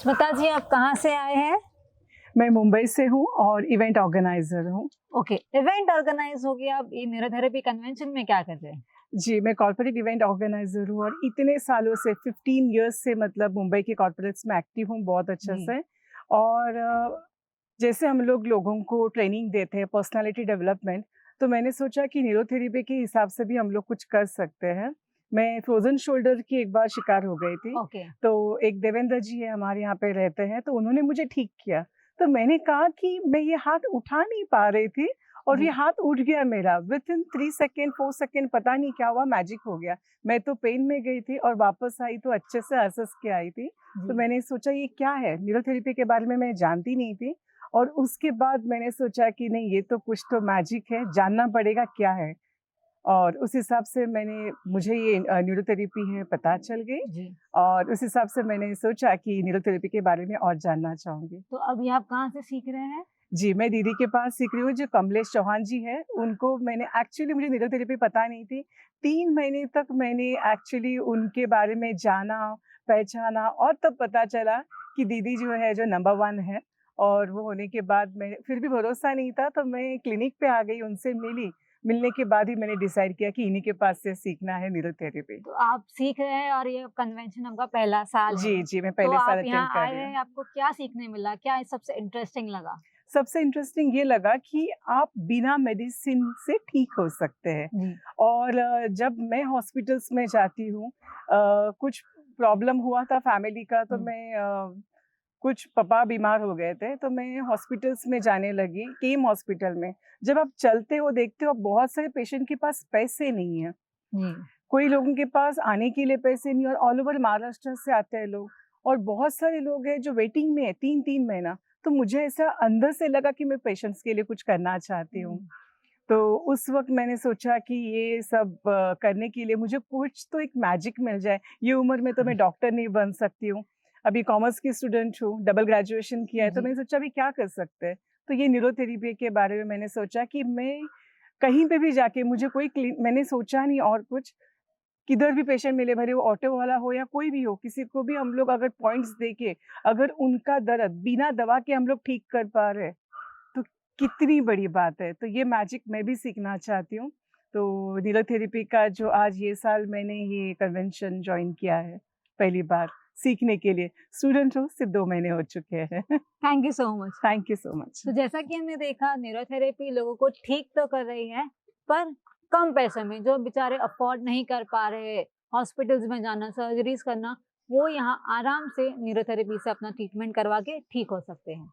स्मिता जी, आप कहाँ से आए हैं? मैं मुंबई से हूँ और इवेंट ऑर्गेनाइजर हूँ। ओके, इवेंट ऑर्गेनाइज हो गया। आप ये न्यूरोथेरेपी कन्वेंशन में क्या कर रहे हैं? जी, मैं कॉर्पोरेट इवेंट ऑर्गेनाइजर हूँ और इतने सालों से 15 इयर्स से मतलब मुंबई के कॉर्पोरेट्स में एक्टिव हूँ बहुत अच्छे जी। से। और जैसे हम लोग लोगों को ट्रेनिंग देते हैं पर्सनालिटी डेवलपमेंट, तो मैंने सोचा कि न्यूरोथेरेपी के हिसाब से भी हम लोग कुछ कर सकते हैं। मैं फ्रोजन शोल्डर की एक बार शिकार हो गई थी। ओके। तो एक देवेंद्र जी है, हमारे यहाँ पे रहते हैं, तो उन्होंने मुझे ठीक किया। तो मैंने कहा कि मैं ये हाथ उठा नहीं पा रही थी और जी। ये हाथ उठ गया मेरा विथिन 3 सेकेंड 4 सेकेंड, पता नहीं क्या हुआ, मैजिक हो गया। मैं तो पेन में गई थी और वापस आई तो अच्छे से हंस के आई थी। तो जी। मैंने सोचा ये क्या है, न्यूरोथेरेपी के बारे में मैं जानती नहीं थी। और उसके बाद मैंने सोचा कि नहीं, ये तो कुछ तो मैजिक है, जानना पड़ेगा क्या है। और उस हिसाब से मुझे ये न्यूरोथेरेपी है पता चल गई। जी। और उस हिसाब से मैंने सोचा कि न्यूरोथेरेपी के बारे में और जानना चाहूँगी। तो अभी आप कहाँ से सीख रहे हैं? जी, मैं दीदी के पास सीख रही हूँ, जो कमलेश चौहान जी हैं, उनको मैंने एक्चुअली मुझे न्यूरोथेरेपी पता नहीं थी। 3 महीने तक मैंने एक्चुअली उनके बारे में जाना, पहचाना और तब पता चला कि दीदी जो है, जो नंबर 1 है। और वो होने के बाद मैं फिर भी भरोसा नहीं था, तो मैं क्लिनिक पे आ गई, उनसे मिली। मिलने के बाद ही मैंने डिसाइड किया कि इन्हीं के पास से सीखना है न्यूरोथेरेपी। तो आप सीख रहे हैं और ये कन्वेंशन आपका पहला साल है। जी, जी, मैं तो पहले साल आप अटेंड यहाँ कर आए रही हूँ। हैं, आपको क्या सीखने मिला? क्या सबसे इंटरेस्टिंग लगा? सबसे इंटरेस्टिंग ये लगा कि आप बिना मेडिसिन से ठीक हो सकते हैं। जी। और जब मैं हॉस्पिटल्स में जाती हूँ, कुछ प्रॉब्लम हुआ था फैमिली का, तो कुछ पापा बीमार हो गए थे, तो मैं हॉस्पिटल्स में जाने लगी, केम हॉस्पिटल में। जब आप चलते हो, देखते हो, बहुत सारे पेशेंट के पास पैसे नहीं है। जी। कोई लोगों के पास आने के लिए पैसे नहीं, और ऑल ओवर महाराष्ट्र से आते हैं लोग। और बहुत सारे लोग हैं जो वेटिंग में है 3-3 महीना। तो मुझे ऐसा अंदर से लगा कि मैं पेशेंट्स के लिए कुछ करना चाहती हूँ। तो उस वक़्त मैंने सोचा कि ये सब करने के लिए मुझे कुछ तो एक मैजिक मिल जाए। ये उम्र में तो मैं डॉक्टर नहीं बन सकती हूँ। अभी कॉमर्स की स्टूडेंट हूँ, डबल ग्रेजुएशन किया है, तो जी। मैंने सोचा अभी क्या कर सकते हैं। तो ये न्यूरोथेरेपी के बारे में मैंने सोचा कि मैं कहीं पे भी जाके, मुझे कोई मैंने सोचा नहीं और कुछ, किधर भी पेशेंट मिले, भले वो ऑटो वाला हो या कोई भी हो, किसी को भी हम लोग अगर पॉइंट्स देके, अगर उनका दर्द बिना दवा के हम लोग ठीक कर पा रहे हैं, तो कितनी बड़ी बात है। तो ये मैजिक मैं भी सीखना चाहती हूँ। तो न्यूरोथेरेपी का जो आज ये साल मैंने ये कन्वेंशन जॉइन किया है, पहली बार सीखने के लिए। स्टूडेंट हूँ, सिर्फ 2 महीने हो चुके हैं। Thank you so much. Thank you so much. तो जैसा कि हमने देखा, न्यूरोथेरेपी लोगों को ठीक तो कर रही है, पर कम पैसे में। जो बेचारे अफोर्ड नहीं कर पा रहे हॉस्पिटल्स में जाना, सर्जरीज करना, वो यहाँ आराम से न्यूरोथेरेपी से अपना ट्रीटमेंट करवा के ठीक हो सकते हैं।